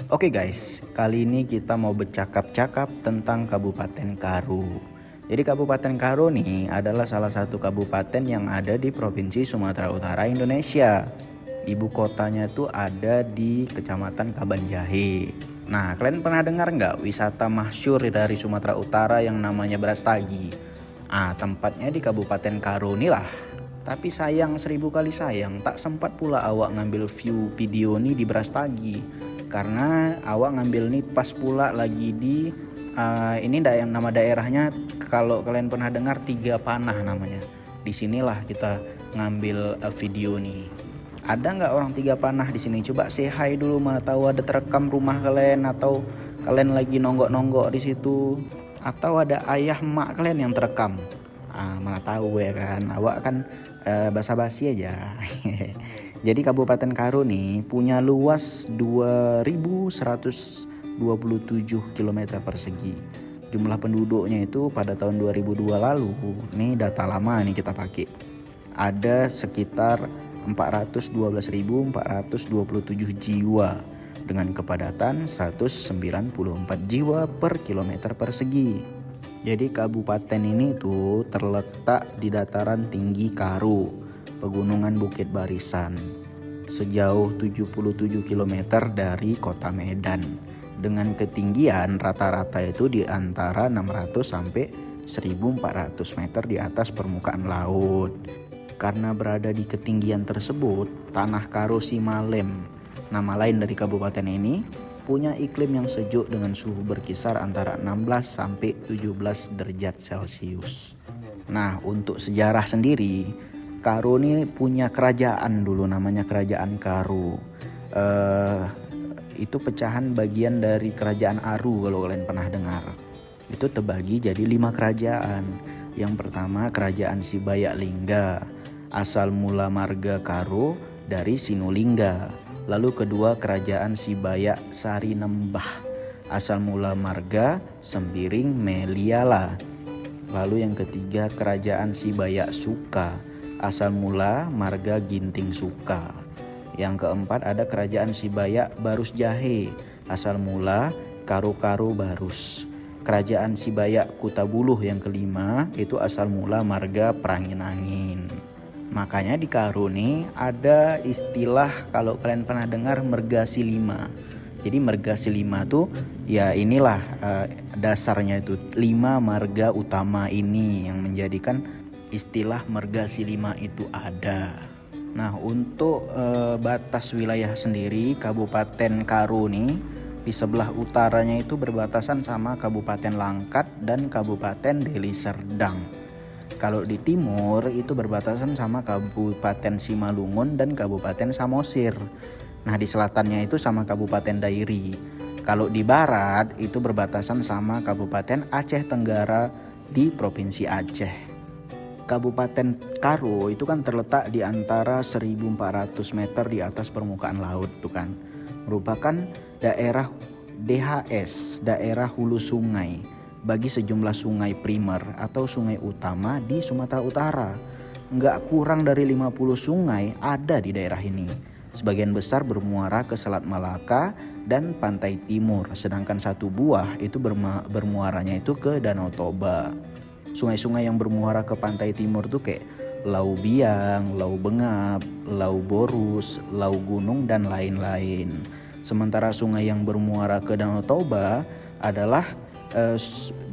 Oke guys, kali ini kita mau bercakap-cakap tentang Kabupaten Karo. Jadi Kabupaten Karo nih adalah salah satu kabupaten yang ada di Provinsi Sumatera Utara, Indonesia. Ibu kotanya tuh ada di Kecamatan Kabanjahe. Nah, kalian pernah dengar nggak wisata masyhur dari Sumatera Utara yang namanya Brastagi? Tempatnya di Kabupaten Karo nih lah. Tapi sayang, 1000 kali sayang, tak sempat pula awak ngambil view video nih di Brastagi. Karena awak ngambil nih pas pula lagi di nama daerahnya, kalau kalian pernah dengar Tiga Panah namanya. Disinilah kita ngambil video nih. Ada nggak orang Tiga Panah di sini? Coba say hi dulu, mah tahu ada terekam rumah kalian atau kalian lagi nonggok-nonggok di situ, atau ada ayah emak kalian yang terekam. Mana tahu ya kan, awak kan basa-basi aja. Jadi Kabupaten Karo nih punya luas 2127 km persegi. Jumlah penduduknya itu pada tahun 2002 lalu, nih data lama nih kita pakai, ada sekitar 412.427 jiwa dengan kepadatan 194 jiwa per kilometer persegi. Jadi kabupaten ini tuh terletak di dataran tinggi Karo, Pegunungan Bukit Barisan, sejauh 77 km dari kota Medan, dengan ketinggian rata-rata itu di antara 600 sampai 1400 meter di atas permukaan laut. Karena berada di ketinggian tersebut, tanah Karo Simalem, nama lain dari kabupaten ini, punya iklim yang sejuk dengan suhu berkisar antara 16 sampai 17 derajat Celcius. Nah, untuk sejarah sendiri, Karo ini punya kerajaan dulu, namanya Kerajaan Karo. Itu pecahan bagian dari Kerajaan Aru kalau kalian pernah dengar. Itu terbagi jadi 5 kerajaan. Yang pertama Kerajaan Sibayak Lingga, asal mula marga Karo dari Sinulingga. Lalu kedua Kerajaan Sibayak Sarinembah, asal mula marga Sembiring Meliala. Lalu yang ketiga Kerajaan Sibayak Suka, asal mula marga Ginting Suka. Yang keempat ada Kerajaan Sibayak Barus Jahe, asal mula Karo-Karo Barus. Kerajaan Sibayak Kutabuluh yang kelima itu asal mula marga Prangin-Angin. Makanya di Karo nih ada istilah, kalau kalian pernah dengar, Mergasi 5. Jadi Mergasi 5 tuh ya inilah dasarnya itu 5 marga utama ini yang menjadikan istilah Mergasi 5 itu ada. Nah, untuk batas wilayah sendiri, Kabupaten Karo nih di sebelah utaranya itu berbatasan sama Kabupaten Langkat dan Kabupaten Deli Serdang. Kalau di timur itu berbatasan sama Kabupaten Simalungun dan Kabupaten Samosir. Nah, di selatannya itu sama Kabupaten Dairi. Kalau di barat itu berbatasan sama Kabupaten Aceh Tenggara di Provinsi Aceh. Kabupaten Karo itu kan terletak di antara 1400 meter di atas permukaan laut tuh kan. Merupakan daerah DHS, daerah hulu sungai, bagi sejumlah sungai primer atau sungai utama di Sumatera Utara. Nggak kurang dari 50 sungai ada di daerah ini. Sebagian besar bermuara ke Selat Malaka dan Pantai Timur, sedangkan satu buah itu bermuaranya itu ke Danau Toba. Sungai-sungai yang bermuara ke Pantai Timur tuh kayak Lau Biang, Lau Bengap, Lau Borus, Lau Gunung, dan lain-lain. Sementara sungai yang bermuara ke Danau Toba adalah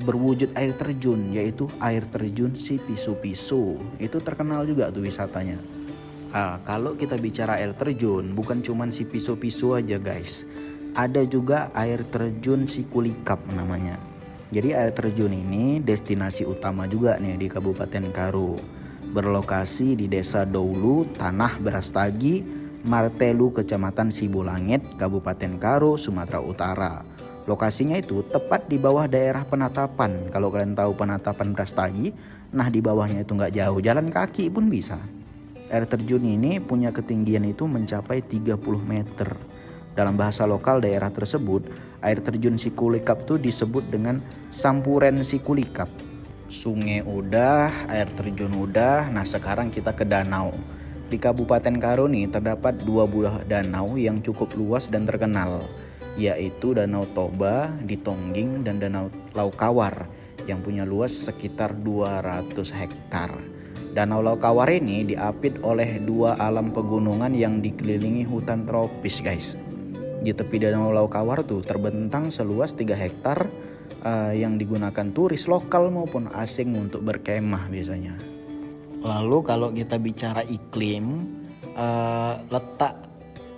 berwujud air terjun, yaitu air terjun si Pisu-Pisu. Itu terkenal juga tuh wisatanya. Kalau kita bicara air terjun, bukan cuman si Pisu-Pisu aja guys, ada juga air terjun si Kulikap namanya. Jadi air terjun ini destinasi utama juga nih di Kabupaten Karo, berlokasi di Desa Doulu, Tanah Brastagi, Martelu, Kecamatan Sibolangit, Kabupaten Karo, Sumatera Utara. Lokasinya itu tepat di bawah daerah penatapan. Kalau kalian tahu penatapan Brastagi, nah di bawahnya itu nggak jauh, jalan kaki pun bisa. Air terjun ini punya ketinggian itu mencapai 30 meter. Dalam bahasa lokal daerah tersebut, air terjun Sikulikap itu disebut dengan Sampuren Sikulikap. Sungai udah, air terjun udah, nah sekarang kita ke danau. Di Kabupaten Karo nih terdapat 2 buah danau yang cukup luas dan terkenal. yaitu Danau Toba di Tongging dan Danau Laukawar yang punya luas sekitar 200 hektar. Danau Laukawar ini diapit oleh dua alam pegunungan yang dikelilingi hutan tropis, guys. Di tepi Danau Laukawar tuh terbentang seluas 3 hektar yang digunakan turis lokal maupun asing untuk berkemah biasanya. Lalu kalau kita bicara iklim, letak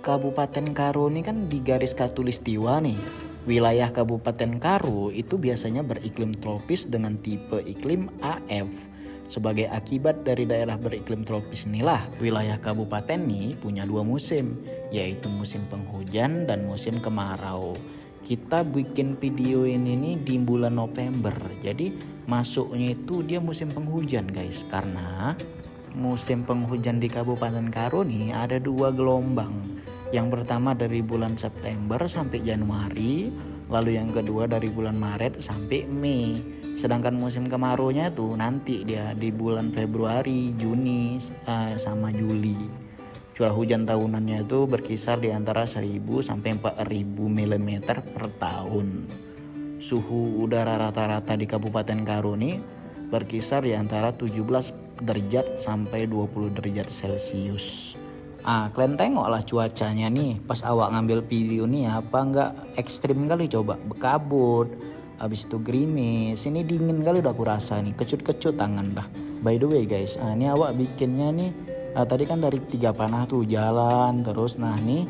Kabupaten Karo ini kan di garis khatulistiwa nih. Wilayah Kabupaten Karo itu biasanya beriklim tropis dengan tipe iklim AF. Sebagai akibat dari daerah beriklim tropis inilah wilayah kabupaten ini punya 2 musim, yaitu musim penghujan dan musim kemarau. Kita bikin video ini nih di bulan November, jadi masuknya itu dia musim penghujan, guys. Karena musim penghujan di Kabupaten Karo nih ada 2 gelombang. Yang pertama dari bulan September sampai Januari, lalu yang kedua dari bulan Maret sampai Mei. Sedangkan musim kemaraunya tuh nanti dia di bulan Februari, Juni, sama Juli. Curah hujan tahunannya itu berkisar di antara 1000 sampai 4000 mm per tahun. Suhu udara rata-rata di Kabupaten Karo ini berkisar di antara 17 derajat sampai 20 derajat Celcius. Kalian tengoklah cuacanya nih pas awak ngambil video nih, apa nggak ekstrim kali, coba bekabut, habis itu gerimis, ini dingin kali udah aku rasa nih, kecut-kecut tangan dah. By the way guys, ini awak bikinnya nih tadi kan dari 3 panah tuh jalan terus, nah nih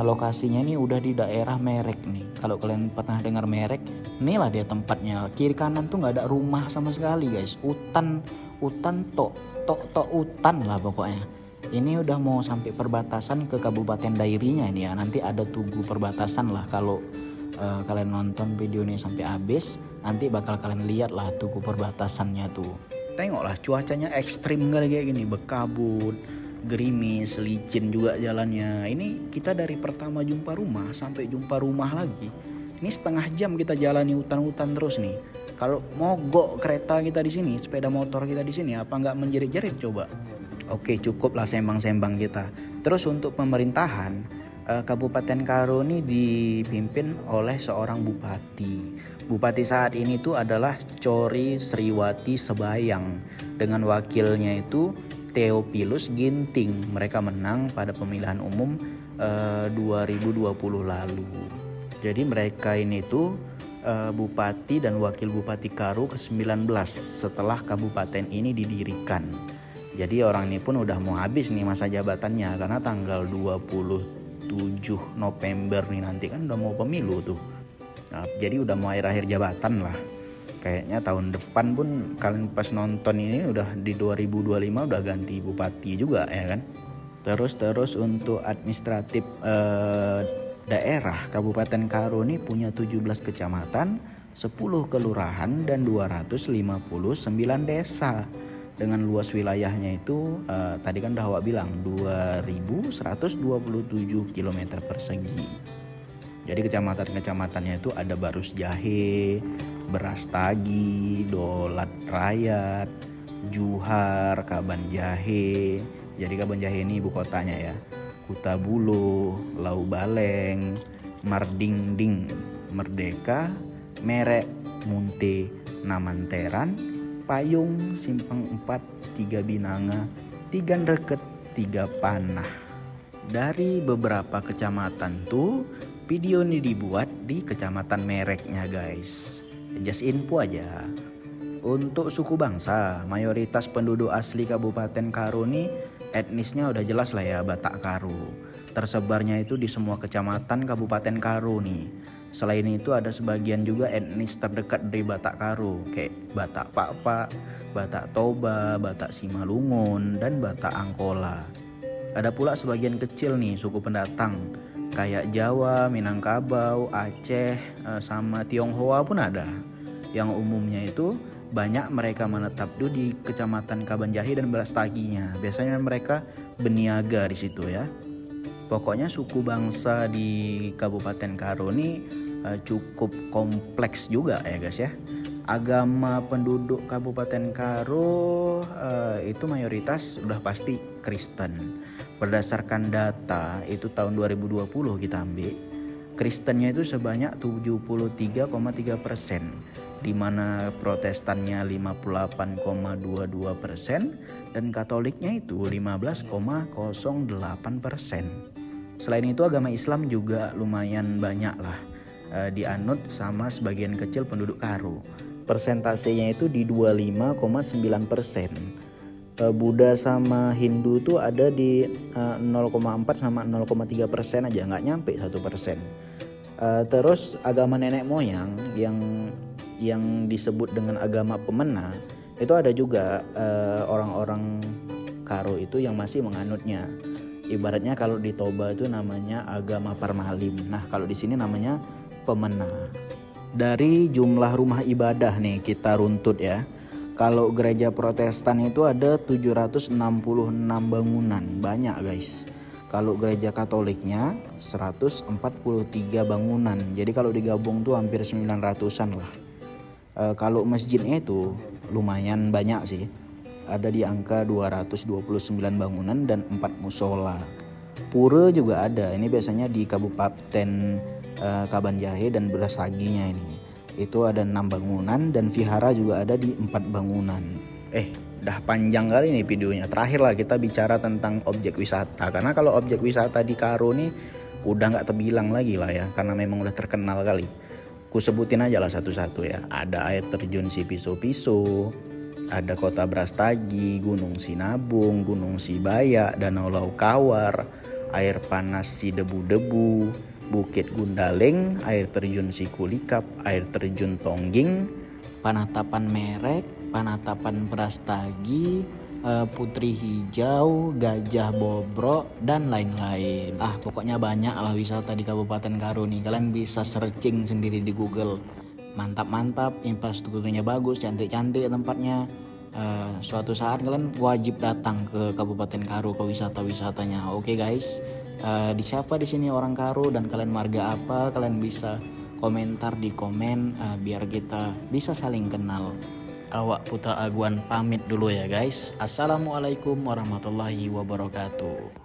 lokasinya nih udah di daerah Merek nih. Kalau kalian pernah dengar Merek, inilah dia tempatnya. Kiri kanan tuh nggak ada rumah sama sekali guys, hutan tok hutan lah pokoknya. Ini udah mau sampai perbatasan ke Kabupaten Dairinya ini ya. Nanti ada tugu perbatasan lah. Kalau kalian nonton video ini sampai habis, nanti bakal kalian lihat lah tugu perbatasannya tuh. Tengoklah cuacanya ekstrim kali kayak gini, bekabut, gerimis, licin juga jalannya. Ini kita dari pertama jumpa rumah sampai jumpa rumah lagi, ini setengah jam kita jalani hutan-hutan terus nih. Kalau mogok kereta kita di sini, sepeda motor kita di sini, apa nggak menjerit-jerit coba? Oke, cukup lah sembang-sembang kita. Terus untuk pemerintahan, Kabupaten Karo ini dipimpin oleh seorang bupati. Bupati saat ini tuh adalah Cori Sriwati Sebayang dengan wakilnya itu Theophilus Ginting. Mereka menang pada pemilihan umum 2020 lalu. Jadi mereka ini tuh bupati dan wakil bupati Karo ke-19 setelah kabupaten ini didirikan. Jadi orang ini pun udah mau habis nih masa jabatannya, karena tanggal 27 November nih nanti kan udah mau pemilu tuh. Nah, jadi udah mau akhir-akhir jabatan lah. Kayaknya tahun depan pun kalian pas nonton ini udah di 2025 udah ganti bupati juga ya kan. Terus untuk administratif daerah Kabupaten Karo ini punya 17 kecamatan, 10 kelurahan dan 259 desa. Dengan luas wilayahnya itu tadi kan udah awak bilang 2127 km persegi. Jadi kecamatan-kecamatannya itu ada Barus Jahe, Berastagi, Dolat Rayat, Juhar, Kaban Jahe. Jadi Kaban Jahe ini ibu kotanya ya. Kutabulo, Lau Baleng, Mardingding, Merdeka, Merek, Munte, Namanteran, Payung, Simpang 4, 3 Binanga, 3 Reket, 3 Panah. Dari beberapa kecamatan tuh video ini dibuat di kecamatan Mereknya guys. Just info aja. Untuk suku bangsa, mayoritas penduduk asli Kabupaten Karo ini etnisnya udah jelas lah ya, Batak Karo. Tersebarnya itu di semua kecamatan Kabupaten Karo nih. Selain itu ada sebagian juga etnis terdekat dari Batak Karo, kayak Batak Pakpak, Batak Toba, Batak Simalungun, dan Batak Angkola. Ada pula sebagian kecil nih suku pendatang, kayak Jawa, Minangkabau, Aceh, sama Tionghoa pun ada. Yang umumnya itu banyak mereka menetap di kecamatan Kabanjahi dan Berastaginya. Biasanya mereka berniaga di situ ya. Pokoknya suku bangsa di Kabupaten Karo ini cukup kompleks juga ya guys ya. Agama penduduk Kabupaten Karo itu mayoritas udah pasti Kristen. Berdasarkan data itu tahun 2020 kita ambil, Kristennya itu sebanyak 73,3%, di mana Protestannya 58,22% dan Katoliknya itu 15,08%. Selain itu agama Islam juga lumayan banyak lah dianut sama sebagian kecil penduduk Karo. Persentasenya itu di 25,9%. Buddha sama Hindu tuh ada di 0,4 sama 0,3% aja, nggak nyampe 1%. Terus agama nenek moyang yang disebut dengan agama pemena itu ada juga orang-orang Karo itu yang masih menganutnya. Ibaratnya kalau di Toba itu namanya agama Parmalim. Nah kalau di sini namanya pemena. Dari jumlah rumah ibadah nih kita runtut ya. Kalau gereja Protestan itu ada 766 bangunan, banyak guys. Kalau gereja Katoliknya 143 bangunan. Jadi kalau digabung tuh hampir 900-an lah. Kalau masjidnya itu lumayan banyak sih. Ada di angka 229 bangunan dan 4 musola. Pura juga ada. Ini biasanya di Kabupaten Kabanjahe dan Berasaginya ini. Itu ada 6 bangunan dan vihara juga ada di 4 bangunan. Dah panjang kali nih videonya. Terakhir lah kita bicara tentang objek wisata. Karena kalau objek wisata di Karo nih udah gak terbilang lagi lah ya. Karena memang udah terkenal kali. Ku sebutin aja lah satu-satu ya. Ada air terjun si Piso-Piso, ada kota Brastagi, Gunung Sinabung, Gunung Sibaya, Danau Laukawar, air panas si Debu-Debu, Bukit Gundaling, air terjun si Kulikap, air terjun Tongging, Panatapan Merek, Panatapan Brastagi, Putri Hijau, Gajah Bobrok, dan lain-lain. Pokoknya banyak lah wisata di Kabupaten Karo nih. Kalian bisa searching sendiri di Google. Mantap-mantap, infrastrukturnya bagus, cantik-cantik tempatnya. Suatu saat kalian wajib datang ke Kabupaten Karo ke wisata-wisatanya. Oke guys, di siapa di sini orang Karo dan kalian marga apa? Kalian bisa komentar di komen biar kita bisa saling kenal. Awak Putra Aguan pamit dulu ya guys. Assalamualaikum warahmatullahi wabarakatuh.